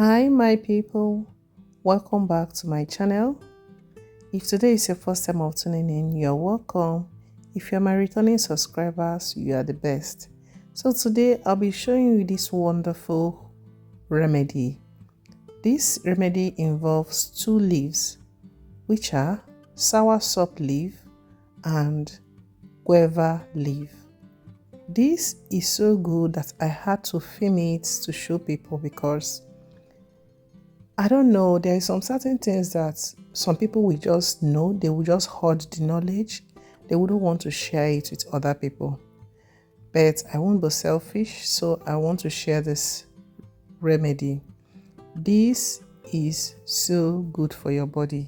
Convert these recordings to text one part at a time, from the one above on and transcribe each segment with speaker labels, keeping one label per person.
Speaker 1: Hi my people, welcome back to my channel. If today is your first time of tuning in, you're welcome. If you're my returning subscribers, you are the best. So today I'll be showing you this wonderful remedy. This remedy involves two leaves, which are soursop leaf and guava leaf. This is so good that I had to film it to show people because I don't know, there are some certain things that some people will just know, they will just hoard the knowledge, they wouldn't want to share it with other people. But I won't be selfish, so I want to share this remedy. This is so good for your body.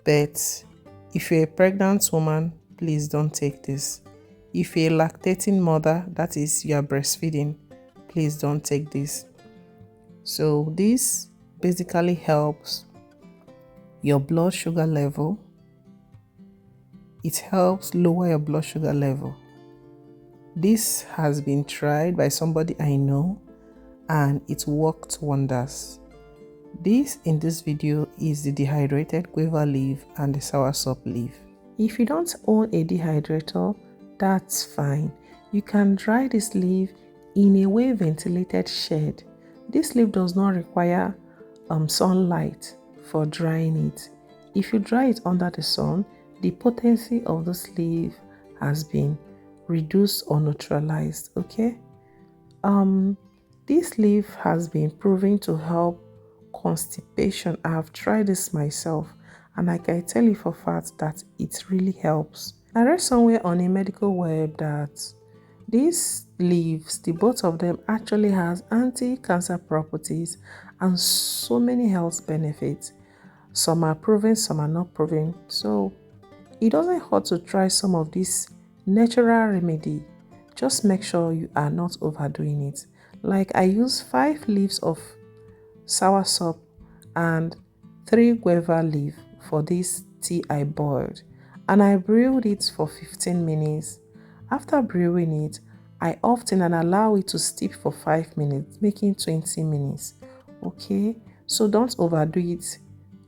Speaker 1: But if you're a pregnant woman, please don't take this. If you're a lactating mother, that is, you are breastfeeding, please don't take this. So this basically helps your blood sugar level. It helps lower your blood sugar level. This has been tried by somebody I know and it worked wonders. This in this video is the dehydrated guava leaf and the soursop leaf. If you don't own a dehydrator, that's fine. You can dry this leaf in a well ventilated shed. This leaf does not require sunlight for drying it. If you dry it under the sun, the potency of this leaf has been reduced or neutralized. Okay, this leaf has been proven to help constipation. I have tried this myself and I can tell you for a fact that it really helps. I read somewhere on a medical web that these leaves, the both of them, actually has anti-cancer properties and so many health benefits. Some are proven, some are not proven. So it doesn't hurt to try some of this natural remedy. Just make sure you are not overdoing it. Like I use 5 leaves of soursop and 3 guava leaf for this tea I boiled, and I brewed it for 15 minutes. After brewing it, I often and allow it to steep for 5 minutes, making 20 minutes. Okay, so don't overdo it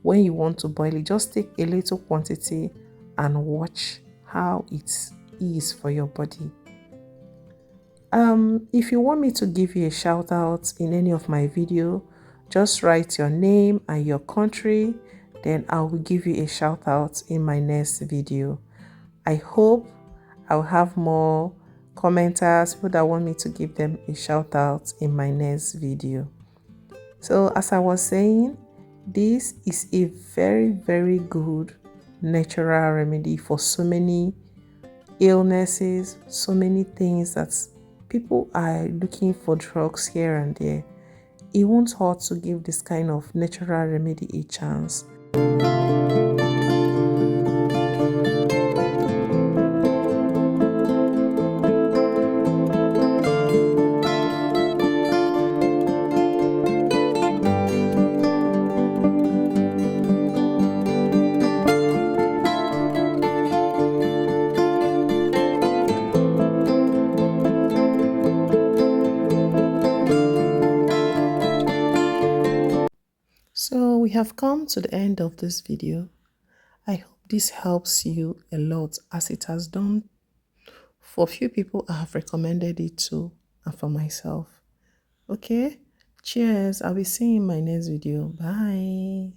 Speaker 1: when you want to boil it. Just take a little quantity and watch how it is for your body. If you want me to give you a shout out in any of my video, just write your name and your country, then I will give you a shout out in my next video. I hope I'll have more commenters, people that want me to give them a shout out in my next video. So as I was saying, this is a very good natural remedy for so many illnesses, so many things that people are looking for drugs here and there. It won't hurt to give this kind of natural remedy a chance. So we have come to the end of this video. I hope this helps you a lot as it has done for few people I have recommended it to and for myself. Okay, cheers. I'll be seeing you in my next video. Bye.